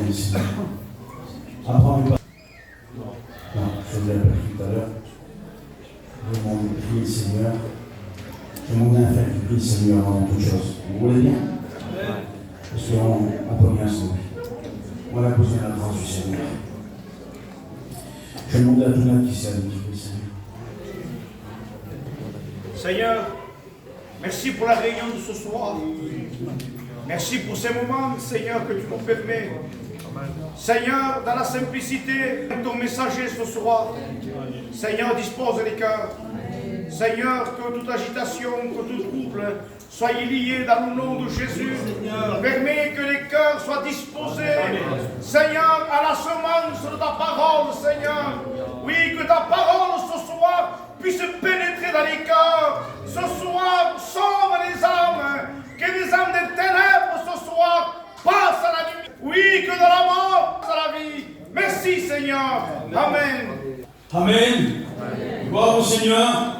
Merci. Apprends pas. Non, je vous l'ai appris tout à l'heure. Je demande de prier le Seigneur. Je demande à faire prier le Seigneur avant toute chose. Vous voulez bien? Parce qu'on ne peut rien sauver. On a besoin de la grâce du Seigneur. Je demande à tout le monde qui s'est habitué, Seigneur. Seigneur, merci pour la réunion de ce soir. Merci pour ces moments, Seigneur, que tu nous permets. Seigneur, dans la simplicité de ton messager ce soir, Seigneur, dispose les cœurs. Seigneur, que toute agitation, que tout trouble soit lié dans le nom de Jésus. Permets que les cœurs soient disposés, Seigneur, à la semence de ta parole, Seigneur. Oui, que ta parole ce soir puisse pénétrer dans les cœurs. Ce soir, sauve les âmes. Que les âmes des ténèbres ce soir passent à la lumière. Oui, que de la mort à la vie. Merci, Seigneur. Amen. Amen. Gloire au Seigneur.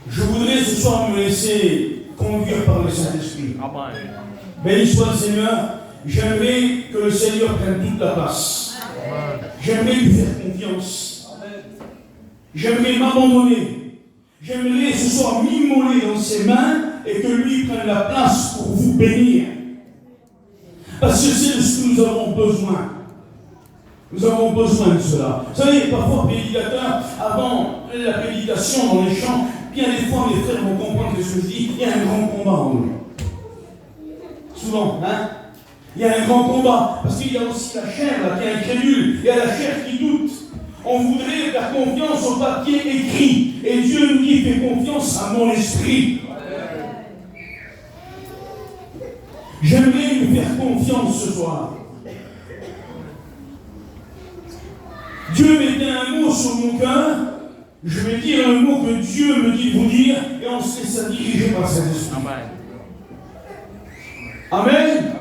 Je voudrais ce soir me laisser conduire par le Saint-Esprit. Béni soit le Seigneur. J'aimerais que le Seigneur prenne toute la place. J'aimerais lui faire confiance. J'aimerais m'abandonner. J'aimerais ce soir m'immoler dans ses mains et que lui prenne la place pour vous bénir. Parce que c'est ce que nous avons besoin. Nous avons besoin de cela. Vous savez, parfois, prédicateur, avant la prédication dans les champs, bien des fois, mes frères vont comprendre ce que je dis, il y a un grand combat en nous. Souvent, hein? Il y a un grand combat. Parce qu'il y a aussi la chair là, qui est incrédule. Il y a la chair qui doute. On voudrait faire confiance au papier écrit. Et Dieu nous dit, fais confiance à mon esprit. J'aimerais lui faire confiance ce soir. Dieu mettait un mot sur mon cœur. Je vais dire un mot que Dieu me dit de vous dire. Et on se laisse diriger par cet esprit. Amen. Amen.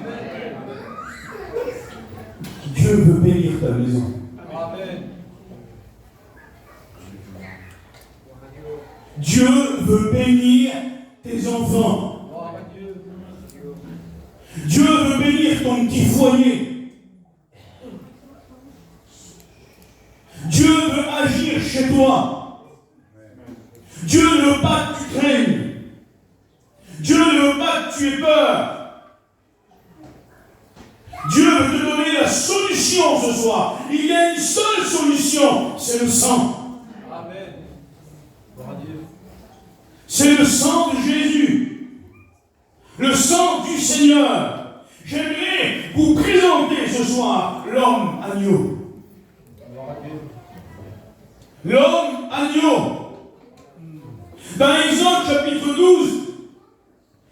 Dieu veut bénir ta maison. Amen. Dieu veut bénir tes enfants. Dieu veut bénir ton petit foyer. Dieu veut agir chez toi. Dieu ne veut pas que tu craignes. Dieu ne veut pas que tu aies peur. Dieu veut te donner la solution ce soir. Il y a une seule solution, c'est le sang. Amen. C'est le sang de Jésus. Le sang du Seigneur. J'aimerais vous présenter ce soir l'homme agneau. L'homme agneau. Dans Exode chapitre 12,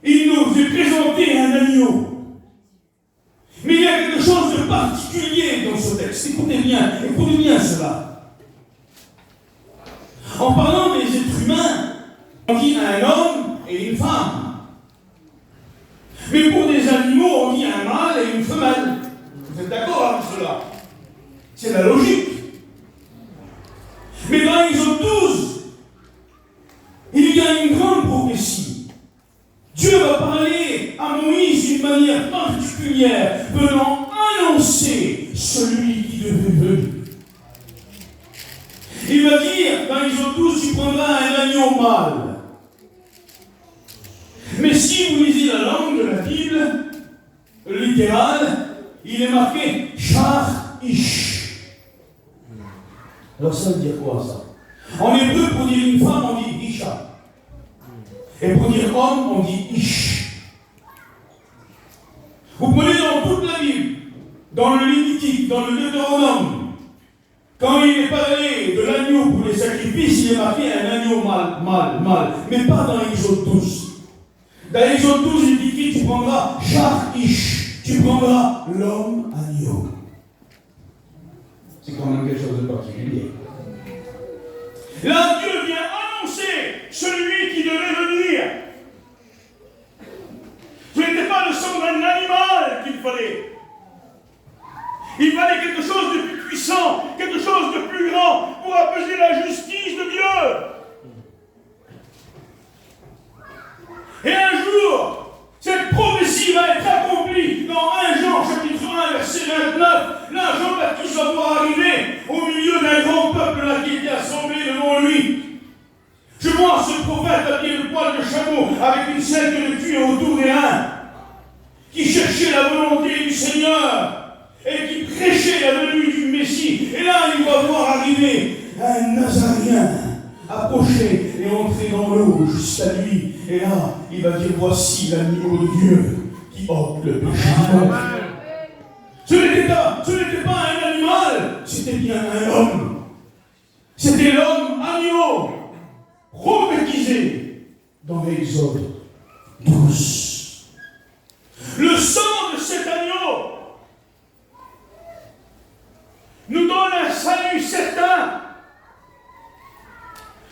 il nous est présenté un agneau. Mais il y a quelque chose de particulier dans ce texte. Écoutez bien cela. En parlant des êtres humains, on dit un homme et une femme. Mais pour des animaux, on dit un mâle et une femelle. Vous êtes d'accord avec cela? C'est la logique. Mais dans Exode 12, il y a une grande prophétie. Dieu va parler à Moïse d'une manière particulière, venant annoncer celui qui devait venir. Il va dire, dans Exode 12, tu prendras un agneau mâle. Mais si vous lisez la langue de la Bible, littérale, il est marqué Char-Ish. Alors ça veut dire quoi ça? En hébreu, pour dire une femme, on dit Isha. Et pour dire homme, on dit Ish. Vous prenez dans toute la Bible, dans le Lévitique, dans le Deutéronome, quand il est parlé de l'agneau pour les sacrifices, il est marqué un agneau mâle. Mais pas dans Exode 12. Dans Exode 12, il dit qui tu prendras Char-Ish. Tu prendras l'homme agneau. C'est quand même quelque chose de particulier. Là, Dieu vient annoncer celui qui devait venir. Ce n'était pas le sang d'un animal qu'il fallait. Il fallait quelque chose de plus puissant, quelque chose de plus grand pour apaiser la justice de Dieu. Et un jour, cette prophétie va être accomplie dans 1 Jean chapitre 1, verset verset 29, là, Jean-Baptiste va voir arriver au milieu d'un grand peuple là, qui était assemblé devant lui. Je vois ce prophète habillé de poil de chameau, avec une ceinture de cuir autour des reins, qui cherchait la volonté du Seigneur et qui prêchait la venue du Messie. Et là, il va voir arriver un Nazaréen approcher et entrer dans l'eau jusqu'à lui. Et là, il va dire, voici l'agneau de Dieu qui ôte le péché du monde. Ce n'était pas un animal, c'était bien un homme. C'était l'homme agneau, prophétisé dans l'Exode 12. Le sang de cet agneau nous donne un salut certain.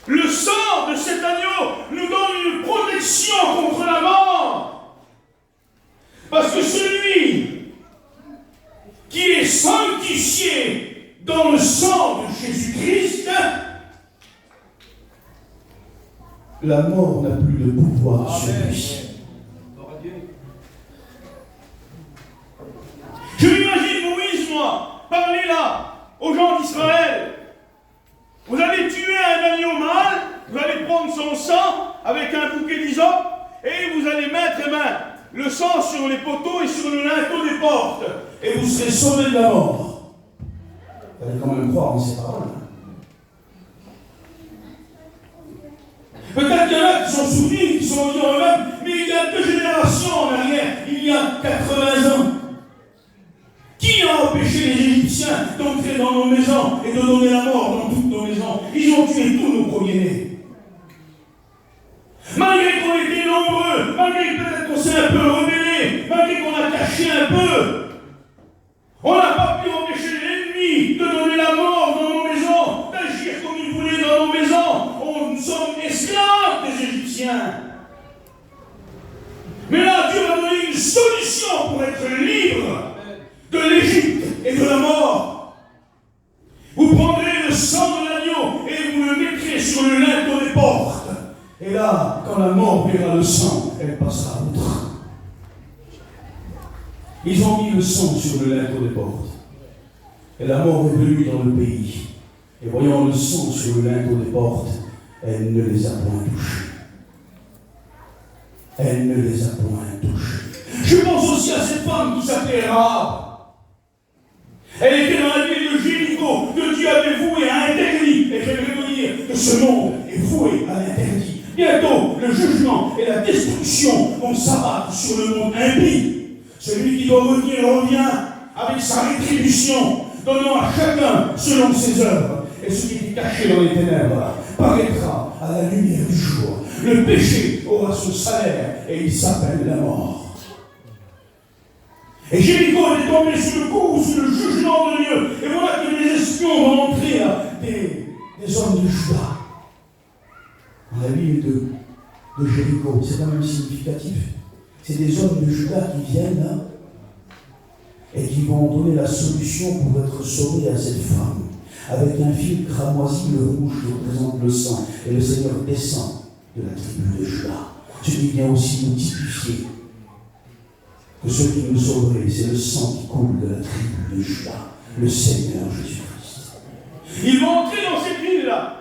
Le sang de cet agneau nous donne une protection contre la mort. Parce que celui qui est sanctifié dans le sang de Jésus-Christ, la mort n'a plus de pouvoir sur lui. Je m'imagine Moïse, moi, parler là aux gens d'Israël. Vous allez tuer un agneau mâle, vous allez prendre son sang avec un bouquet d'hysope et vous allez mettre le sang sur les poteaux et sur le linteau des portes et vous serez sauvés de la mort. Vous allez quand même croire en ces paroles. Peut-être qu'il y en a qui sont souvenus, qui sont dit en eux-mêmes, mais il y a 2 générations en arrière, il y a 80 ans. Qui a empêché les Égyptiens d'entrer dans nos maisons et de donner la mort dans toutes nos maisons? Ils ont tué tous nos premiers-nés. Malgré qu'on était nombreux, malgré peut-être qu'on s'est un peu rebellé, malgré qu'on a caché un peu, on n'a pas pu empêcher l'ennemi de donner la mort dans nos maisons, d'agir comme il voulait dans nos maisons. Nous sommes esclaves des Égyptiens. Mais là, Dieu va donner une solution pour être libre de l'Égypte et de la mort. Vous prendrez le sang de l'agneau et vous le mettrez sur le linteau des portes. Et là, quand la mort verra le sang, elle passera outre. Ils ont mis le sang sur le linteau des portes. Et la mort est venue dans le pays. Et voyant le sang sur le linteau des portes, elle ne les a point touchés. Elle ne les a point touchés. Je pense aussi à cette femme qui s'appelait Rahab. Elle était dans la ville de Jéricho, que Dieu avait voué à interdit. Et j'aimerais vous dire que ce monde est voué à l'interdit. Bientôt, le jugement et la destruction vont s'abattre sur le monde impie. Celui qui doit revenir revient avec sa rétribution, donnant à chacun selon ses œuvres. Et ce qui est caché dans les ténèbres paraîtra à la lumière du jour. Le péché aura son salaire et il s'appelle la mort. Et Jéricho est tombé sous le coup, sous le jugement de Dieu. Et voilà que les espions vont entrer là, des hommes de Juda. Dans la ville de Jéricho, c'est quand même significatif. C'est des hommes de Juda qui viennent là et qui vont donner la solution pour être sauvés à cette femme. Avec un fil cramoisi, le rouge qui représente le sang. Et le Seigneur descend de la tribu de Juda. Ce qui vient aussi nous typifier que ce qui nous sauverait, c'est le sang qui coule de la tribu de Juda, le Seigneur Jésus-Christ. Ils vont entrer dans cette ville-là.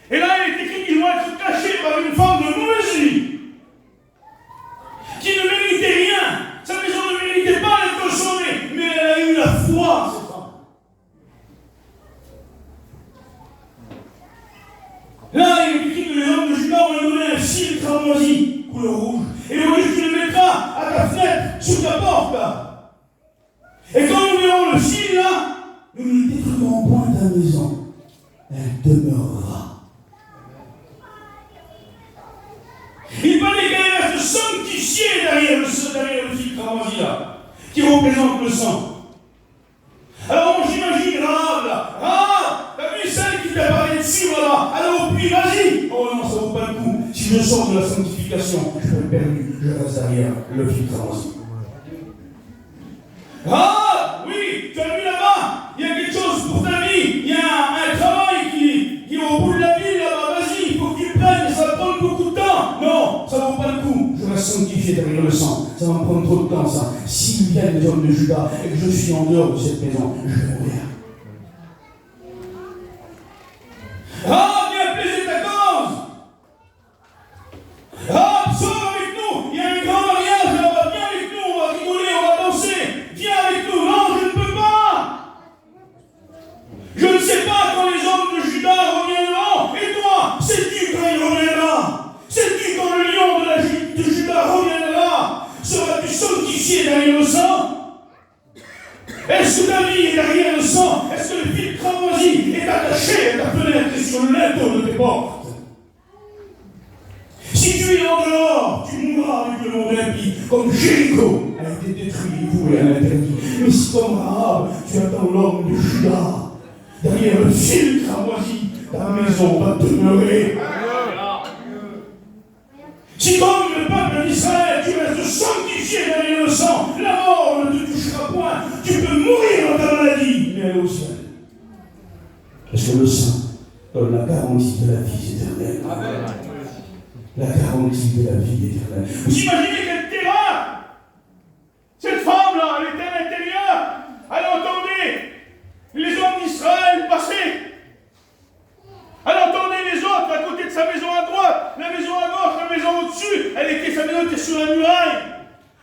Et là, il est écrit qu'ils vont être cachés par une femme de mauvaise vie, qui ne méritait rien. Sa maison ne méritait pas d'être sauvée, mais elle a eu la foi, cette femme. Là, il est écrit que les hommes de Juda vont lui donner un fil cramoisi, couleur rouge. Et on dit que tu le mettras à ta fenêtre, sous ta porte. Là. Et quand nous verrons le fil là, nous ne détruirons point ta maison. Elle demeurera. Il fallait qu'elle reste sanctifiée derrière le fil cramoisi là, qui représente le sang. Alors j'imagine Rahab là. Rahab, t'as vu celle qui t'a parlé dessus, voilà. Alors au puits, vas-y. Oh non, ça vaut pas le coup. Si je sors de la sanctification, je suis perdu, je reste derrière le fil cramoisi. Ah, oui, tu as vu là-bas, il y a quelque chose pour ta vie, il y a un travail qui est au bout de la vie là-bas, vas-y, il faut que tu prennes, ça va prendre beaucoup de temps. Non, ça ne vaut pas le coup, je reste sanctifié sanctifié derrière le sang. Ça va me prendre trop de temps, ça. S'il vient les hommes de Juda et que je suis en dehors de cette maison, je vais mourir. Ah, viens plaiser ta cause. Ah, sors avec nous. Il y a un grand mariage là-bas. Viens avec nous. On va rigoler, on va danser. Viens avec nous. Non, je ne peux pas. Je ne sais pas quand les hommes de Juda reviendront. Et toi, sais-tu quand il reviendra? Sais-tu quand le lion de Juda reviendra? Seras-tu sanctifié derrière le sang? Est-ce que ta vie est derrière le sang? Est-ce que le fil cramoisi est attaché à ta fenêtre et sur le linteau de tes portes? Si tu es en dehors, tu mourras avec le monde impie, comme Jéricho a été détruit, voué à l'interdit. Mais si comme Rahab, tu attends l'homme de Juda, derrière le fil cramoisi, ta maison va demeurer. Si comme le peuple d'Israël, tu restes sanctifié derrière le sang, la mort ne te touchera point, tu peux mourir dans ta maladie, mais aller au ciel. Parce que le sang donne la garantie de la vie éternelle. Amen. La garantie de la vie éternelle. Vous imaginez quel terrain? Cette femme-là, elle était à l'intérieur, elle entendait les hommes d'Israël passer. Elle entendait les autres à côté de sa maison à droite, la maison à gauche, la maison au-dessus. Sa maison était sur la muraille.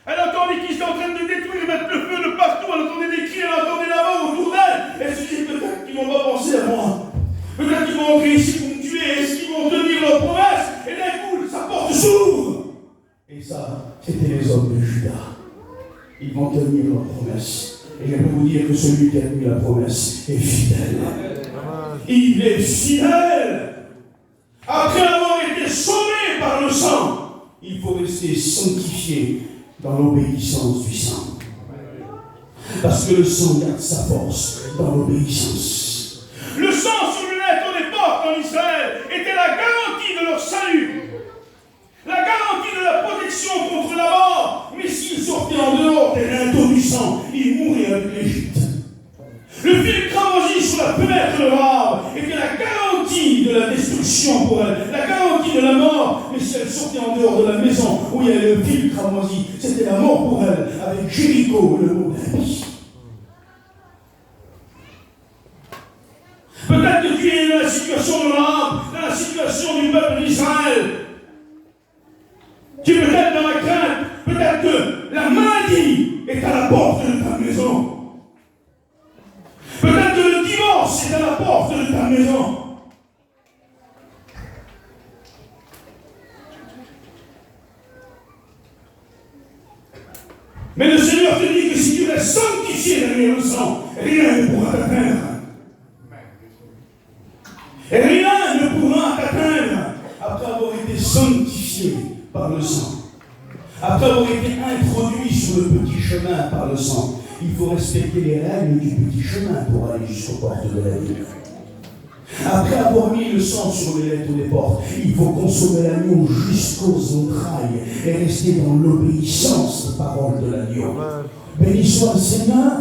Elle entendait qu'ils étaient en train de détruire, mettre le feu de partout. Elle entendait des cris, elle entendait là-bas autour d'elle. Elle se disait peut-être qu'ils vont pas penser à moi. Peut-être qu'ils vont entrer ici pour me tuer. Est-ce qu'ils vont tenir leur promesse? Et d'un coup, sa porte s'ouvre. Et ça, c'était les hommes de Juda. Ils vont tenir leur promesse. Et je peux vous dire que celui qui a tenu la promesse est fidèle. Il est fidèle. Après avoir été sauvé par le sang, il faut rester sanctifié dans l'obéissance du sang. Parce que le sang garde sa force dans l'obéissance. Le sang sur le linteau des portes en Israël était la garantie de leur salut. La garantie de la protection contre la mort. Mais s'ils sortaient en dehors des linteaux du sang, ils mourraient avec l'Égypte. Le fil cramoisi sur la fenêtre de Rahab était la garantie de la destruction pour elle, la garantie de la mort. Mais si elle sortait en dehors de la maison où il y avait le fil cramoisi, c'était la mort pour elle, avec Jéricho, le mot impie. Peut-être que tu es dans la situation de Rahab, dans la situation du peuple d'Israël. Tu es peut-être dans la crainte, peut-être que la maladie est à la porte de ta maison. Peut-être que le divorce est à la porte de ta maison. Mais le Seigneur te dit que si tu restes sanctifié derrière le sang, rien ne pourra t'atteindre. Et rien ne pourra t'atteindre après avoir été sanctifié par le sang. Après avoir été introduit sur le petit chemin par le sang. Il faut respecter les règles du petit chemin pour aller jusqu'aux portes de la ville. Après avoir mis le sang sur les lettres des portes, il faut consommer l'agneau jusqu'aux entrailles et rester dans l'obéissance aux paroles de l'agneau. Béni soit le Seigneur,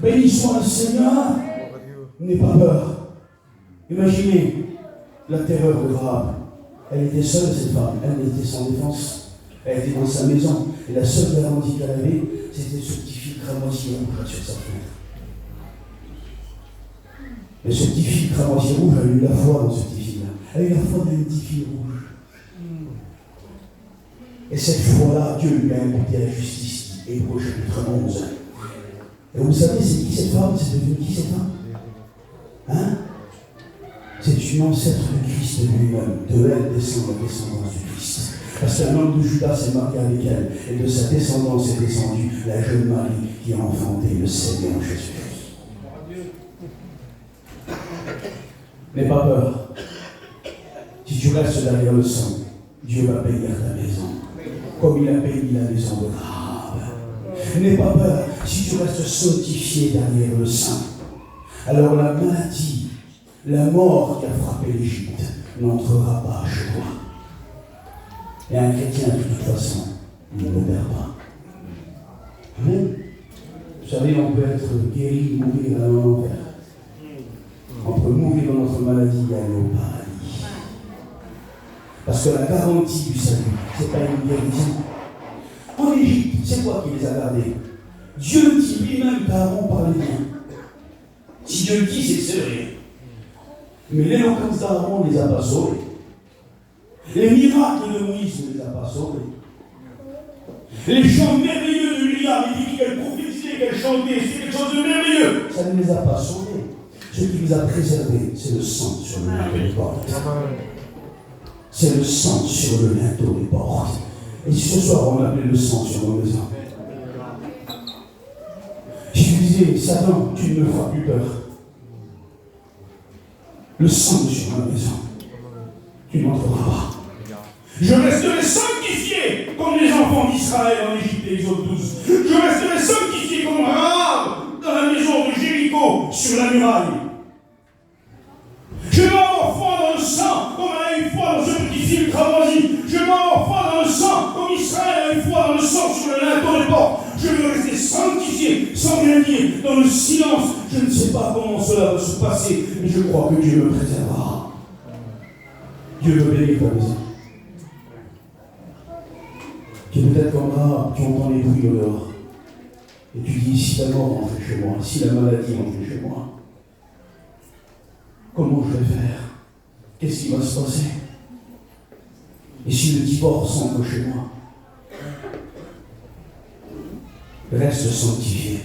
béni soit le Seigneur. N'aie pas peur. Imaginez la terreur de Rahab. Elle était seule, cette femme. Elle était sans défense. Elle était dans sa maison. Et la seule garantie qu'elle avait, c'était ce petit fil cramoisi rouge sur sa fenêtre. Mais ce petit fil cramoisi rouge a eu la foi dans ce petit fil-là. Elle a eu la foi d'un petit fil rouge. Et cette foi-là, Dieu lui a imputé la justice. Hébreux chapitre 11. Et vous savez, c'est qui cette femme? C'est devenu qui cette femme? Hein? C'est une ancêtre de Christ lui-même. De elle descend la descendance du Christ. Parce qu'un homme de Judas s'est marié avec elle, et de sa descendance est descendue la jeune Marie qui a enfanté le Seigneur Jésus-Christ. N'aie pas peur. Si tu restes derrière le sang, Dieu va bénir ta maison, comme il a béni la maison de Rahab. N'aie pas peur. Si tu restes sanctifié derrière le sang, alors la maladie, la mort qui a frappé l'Égypte n'entrera pas chez toi. Et un chrétien, de toute façon, il ne perd pas. Amen. Vous savez, on peut être guéri, mourir à l'enfer. On peut mourir dans notre maladie et aller au paradis. Parce que la garantie du salut, ce n'est pas une guérison. En Égypte, c'est quoi qui les a gardés? Dieu dit lui-même qu'Aaron parlait bien. Si Dieu le dit, c'est vrai. Mais l'éloquence d'Aaron ne les a pas sauvés. Les miracles de Moïse ne les a pas sauvés. Les chants merveilleux de Miriam, il dit qu'elle prophétisait, qu'elle chantait, c'est quelque chose de merveilleux. Ça ne les a pas sauvés. Ce qui les a préservés, c'est le sang sur le linteau des portes. C'est le sang sur le linteau des portes. Et ce soir, on appelait le sang sur nos maisons. Je disais, Satan, tu ne me feras plus peur. Le sang sur ma maison, tu n'entreras pas. Je resterai sanctifié comme les enfants d'Israël en Égypte, Exode 12. Je resterai sanctifié comme Rahab dans la maison de Jéricho sur la muraille. Je vais avoir foi dans le sang comme elle a eu foi dans ce petit fil cramoisi. Je vais avoir foi dans le sang comme Israël a eu foi dans le sang sur le linteau des portes. Je veux rester sanctifié, sans rien dire, dans le silence. Je ne sais pas comment cela va se passer, mais je crois que Dieu me préservera. Dieu veut bénir ta maison. Tu es peut-être comme là, tu entends les bruits dehors. Et tu dis, si la mort rentre chez moi, si la maladie rentre chez moi, comment je vais faire? Qu'est-ce qui va se passer? Et si le divorce entre chez moi? Reste sanctifié.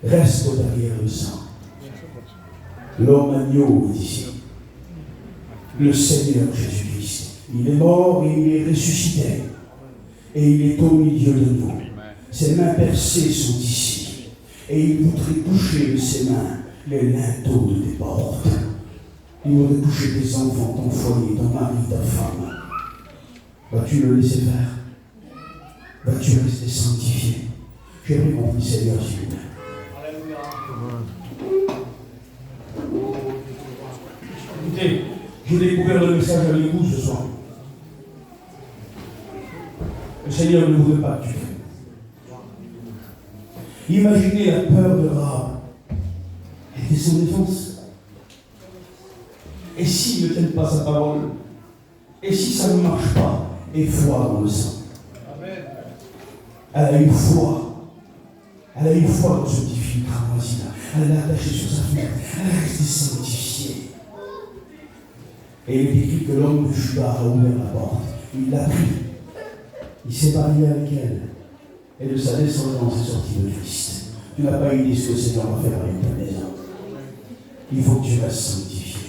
Reste derrière le sang. L'homme agneau est ici. Le Seigneur Jésus-Christ. Il est mort et il est ressuscité. Et il est au milieu de nous. Ses mains percées sont ici. Et il voudrait toucher de ses mains les linteaux de tes portes. Il voudrait toucher tes enfants, ton foyer, ton mari, ta femme. Vas-tu le laisser faire? Vas-tu rester sanctifié? J'aimerais qu'on prie Seigneur, s'il vous plaît. Écoutez, j'ai découvert le message avec vous ce soir. Le Seigneur ne voudrait pas que tu fasses. Imaginez la peur de Rahab. Elle était sans défense. Et s'ils ne tiennent pas sa parole? Et si ça ne marche pas? Et foi dans le sang. Elle a eu foi. Elle a eu foi dans ce petit fil cramoisi. Elle l'a attaché sur sa fenêtre. Elle est restée sanctifiée. Et il est écrit que l'homme de Judas a ouvert la porte. Il l'a pris. Il s'est marié avec elle. Et de sa descendance est sorti le Christ. Tu n'as pas idée ce que le Seigneur va faire avec ta maison. Il faut que tu restes sanctifié.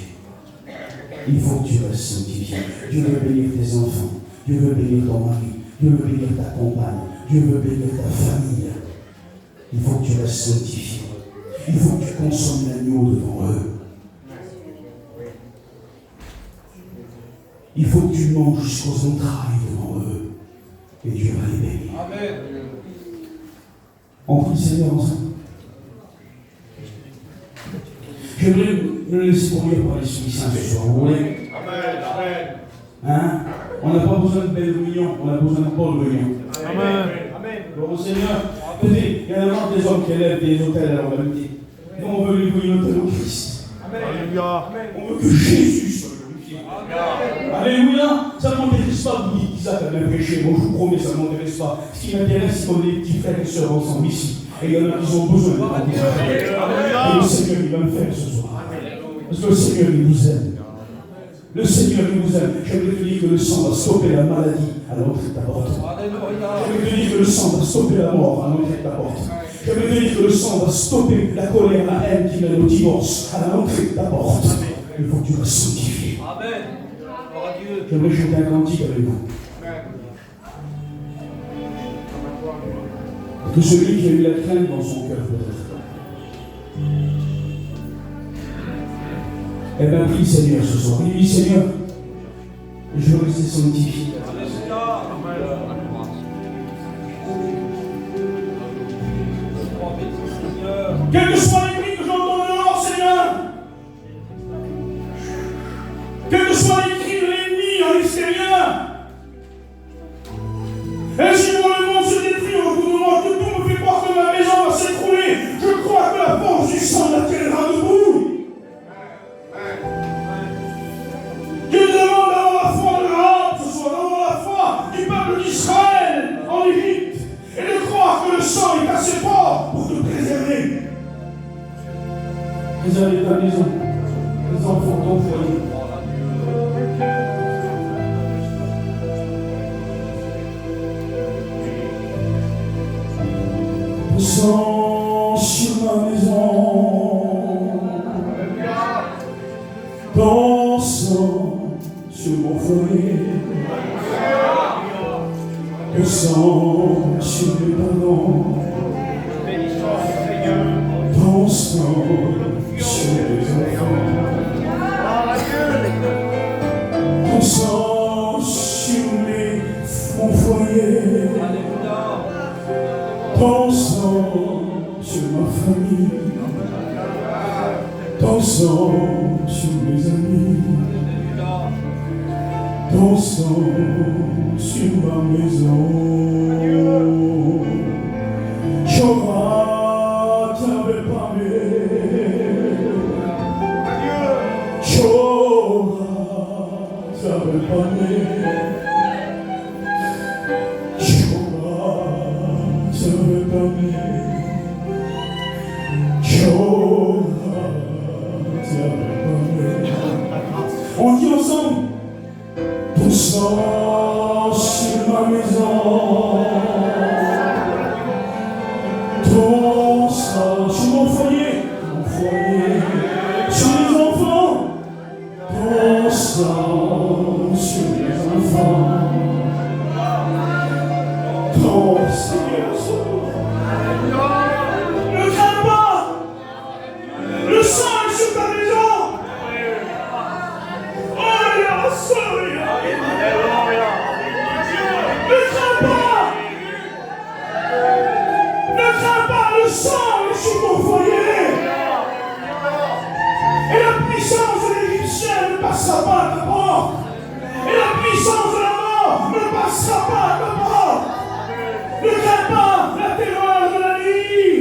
Il faut que tu restes sanctifié. Dieu veut bénir tes enfants. Dieu veut bénir ton mari. Dieu veut bénir ta compagne. Dieu veut bénir ta famille. Il faut que tu restes sanctifié. Il faut que tu consommes l'agneau devant eux. Il faut que tu manges jusqu'aux entrailles devant eux. Et Dieu va les bénir. Amen. On prie le Seigneur ensemble. J'aimerais me laisser conduire par l'Esprit Saint ce soir. Vous voulez? Amen. Hein? On n'a pas besoin de belles réunions, on a besoin de bonnes réunions. Amen. Gloire au Seigneur. Écoutez, il y a vraiment des hommes qui élèvent des hôtels à l'humanité. Nous, on veut lui louer un hôtel au Christ. Alléluia. On veut que Jésus soit glorifié. Alléluia. Ça ne m'intéresse pas de vous dire qu'Isaac a bien prêché. Moi, je vous promets, ça ne m'intéresse pas. Ce qui m'intéresse, c'est qu'on est des petits frères et sœurs ensemble ici. Et il y en a qui ont besoin de Alléluia. Et le Seigneur, il va le faire ce soir. Parce que le Seigneur, il vous aime. Le Seigneur, il vous aime. J'aimerais te dire que le sang va stopper la maladie à l'entrée de ta porte. J'aimerais te dire que le sang va stopper la mort à l'entrée de ta porte. J'aimerais te dire que le sang va stopper la colère, la haine qui mène au divorce à l'entrée de ta porte. Il faut que tu vas sanctifier. J'aimerais chanter un cantique avec vous. Que celui qui a eu la crainte dans son cœur peut-être. Eh bien, prie Seigneur ce soir. Il dit Seigneur, je veux rester sanctifié. Quels que soient les cris que j'entends dehors, Seigneur, quels que soient les cris de l'ennemi à l'extérieur, et si moi le monde se détruit autour de moi, que tout me fait croire que ma maison va s'écrouler, je crois que la force du sang la tiendra debout. Je demande d'avoir la foi de Rahab ce soir, d'avoir la foi du peuple d'Israël. les allées de ta maison, les enfants de ton foyer. Pensant sur ma maison, pensant sur mon foyer, pensant sur mes parents, pensant sur les enfants, pensant sur mon foyer, pensant sur ma famille, pensant sur mes amis, pensant sur ma maison. Chora, t'avais parlé. Chora, t'avais parlé. Chora, t'avais parlé. Chora, t'avais parlé. On dit ensemble. Pensant sur ma maison, pensant sur mon foyer, sur les enfants, pensant sur les enfants, ton Seigneur, ne crains pas, le sang est sur ta maison. Le sang est sur ton foyer. Et la puissance de l'Égyptien ne passera pas à ta porte. Et la puissance de la mort ne passera pas à ta porte. Ne crains pas la terreur de la nuit,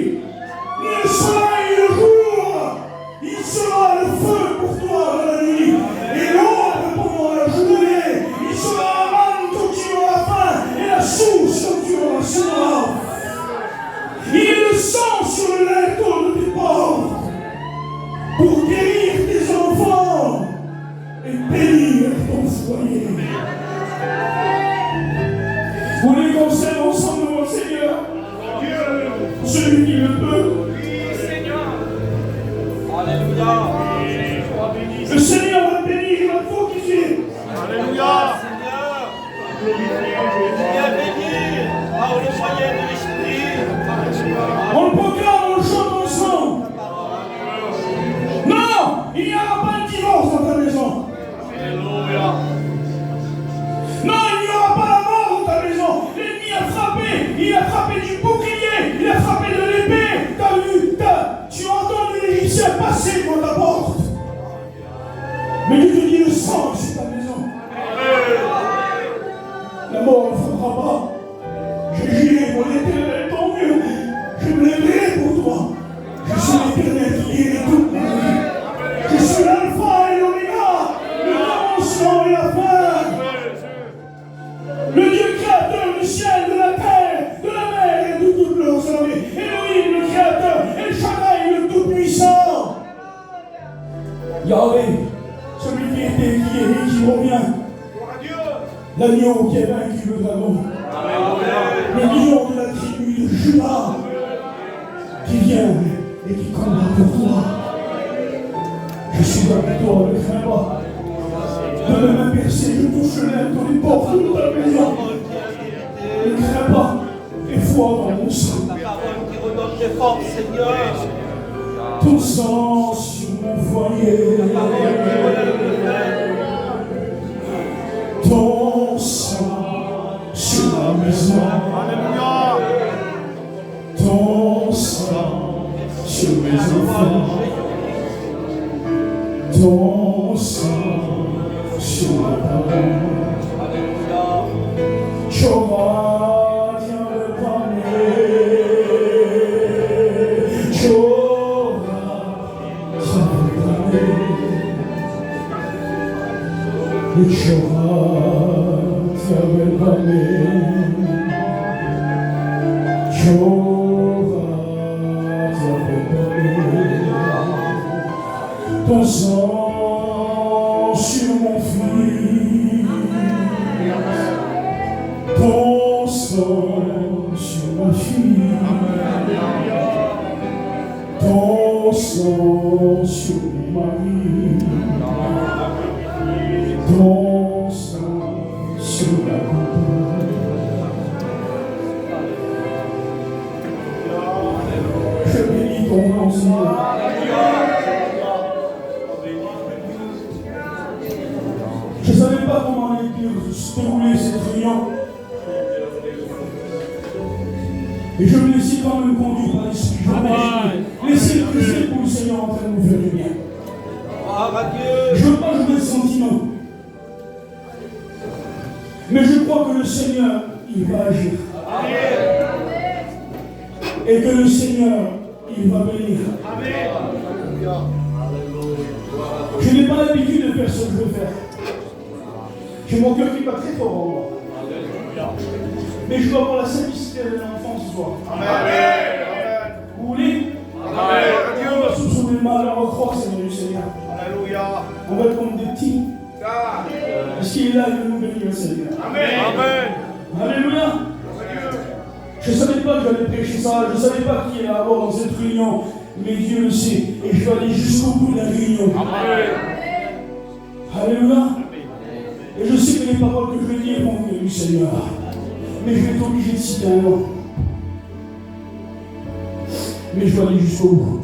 ni le soleil le jour. Il sera le feu pour toi de la nuit et l'ombre pendant la journée. Il sera la manne quand tu auras faim et la source quand tu auras soif. Il est le sang sur le linteau de tes portes pour guérir tes enfants et bénir ton foyer. Vous les conseillez ensemble, mon Seigneur, celui qui le peut. Oui, Seigneur. Alléluia. Le Seigneur va bénir, il va te fortifier. Alléluia. Viens bénir par le moyen de l'Esprit. On le proclame, on le chante ensemble. Non, il n'y aura pas de divorce dans ta maison. Alléluia. Non, il n'y aura pas la mort dans ta maison. L'ennemi a frappé, il a frappé du bouclier, il a frappé de l'épée. T'as vu, tu as entendu l'Égyptien passer devant ta porte. Mais Dieu te dit le sang sur ta maison. La mort ne frappera pas. Je j'irai pour l'Éternel, tant mieux. Je me lèverai pour toi. Je suis l'Éternel qui guérit toute ma vie. Je suis l'alpha et l'oméga, le commencement et la fin. Le Dieu créateur du ciel, de la terre, de la mer et de toutes leurs armées. Elohim, le créateur, El Shaddai, le tout-puissant. Yahvé, celui qui était, qui est et qui revient. L'agneau qui a vaincu le dragon. Le lion de la tribu de Judas qui vient et qui combat pour toi. Je suis avec toi, ne crains pas. De ma main percée, je touche l'être des portes de ta maison. Ne crains pas, et foi dans mon sang. Ta parole qui redonne des forces, Seigneur. Ton sang sur mon foyer. Ta parole qui relève le fer. Ton sang sur ma maison. Alléluia. Ton sang sur mes enfants. Ton sang sur ma parole. Alléluia. Chora, viens me parler. Chora, viens me parler. Et Chora, viens me parler. Chora, viens me parler. ton nom, Seigneur. Je ne savais pas comment allait se dérouler cette réunion. Et je me laissais quand même conduire par l'Esprit. Je me laissais pousser pour le Seigneur en train de nous faire du bien. Je ne veux pas jouer de sentiments. Mais je crois que le Seigneur, il va agir. Et que le Seigneur, il va bénir. Je n'ai pas l'habitude de faire ce que je veux faire. J'ai mon cœur qui bat très fort en moi. Mais je dois avoir la simplicité de l'enfant ce soir. Amen. Vous voulez? Amen. On va soupçonner le mal, on va croire, Seigneur du Seigneur. Alléluia. On va être comme des petits. Parce qu'il est là, il veut nous bénir, Seigneur. Amen. Alléluia. Je ne savais pas que j'allais prêcher ça, je ne savais pas qui est là dans cette réunion, mais Dieu le sait, et je vais aller jusqu'au bout de la réunion. Amen. Alléluia. Et je sais que les paroles que je vais dire vont venir du Seigneur, mais je vais être obligé de citer un nom. Mais je vais aller jusqu'au bout.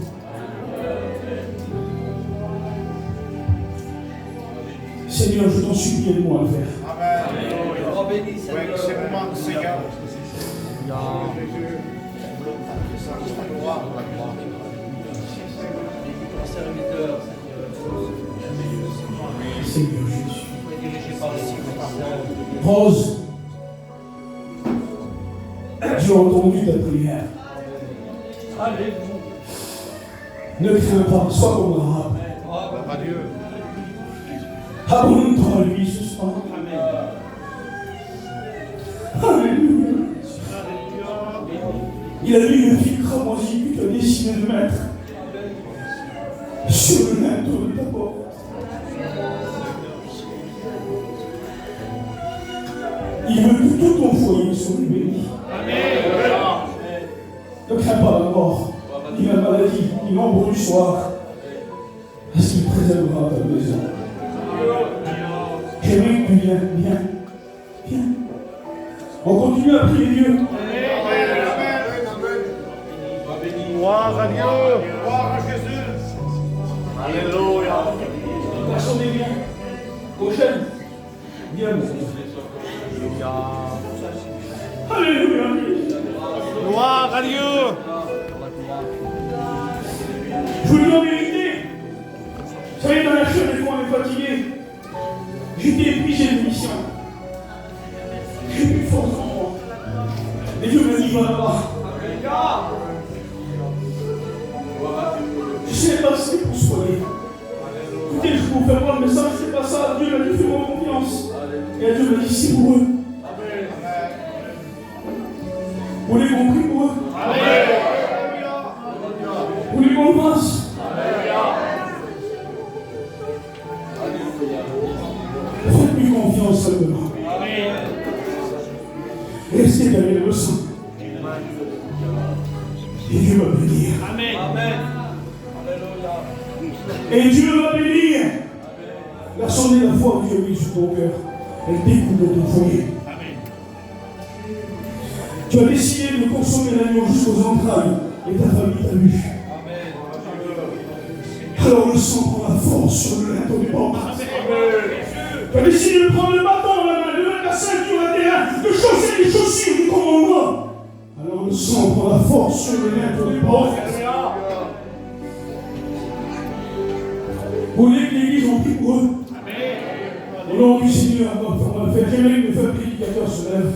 Seigneur, je t'en supplie, aide-moi à le faire. Amen. Oui, c'est le moment, Seigneur. Seigneur Jésus. Rose, Dieu a entendu ta prière. Ne crains pas, sois comme Rahab. Abonne-toi à lui ce soir. Alléluia. Il a mis le fil cramoisi que tu as décidé de mettre sur le linteau de ta porte. Il veut que tout ton foyer soit béni. Ne crains pas la mort, ni la maladie, ni l'ombre du soir, parce qu'il préservera ta maison. J'aimerais que tu viens. On continue à prier Dieu. Gloire à Dieu. Gloire à Jésus. Alléluia. Personne n'est bien. Prochaine. Viens. Alléluia. Gloire à Dieu. Je vous le dis en vérité. Vous savez, dans la chair, des fois, on est fatigué. J'étais épuisé de mission. J'ai plus de force en moi. Et Dieu me dit, va là-bas. Je sais pas si c'est pour soigner. Écoutez, je vous fais voir le message, c'est pas ça. Dieu m'a dit, fais-moi confiance. Et Dieu m'a dit, c'est pour eux. Vous l'avez compris pour eux? Vous les comprenez? Faites-lui confiance simplement. Restez avec le sang. Et Dieu va bénir. Et Dieu va bénir. La sonde de la foi que Dieu a mis sur ton cœur, elle découle de ton foyer. Tu as décidé de consommer l'agneau jusqu'aux entrailles et ta famille t'a vu. Alors le sang prend la force sur le linteau du ventre. Tu as décidé de prendre le bâton dans la main, de mettre la ceinture à tes mains, de chausser les chaussures du commandement. Alors le sang prend la force sur le linteau du ventre. Vous voulez que l'église en prie pour eux? Au nom du Seigneur, on va faire. J'aimerais que le frère prédicateur se lève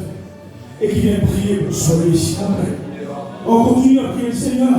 et qu'il vienne prier pour soigner ici. On continue à prier le Seigneur.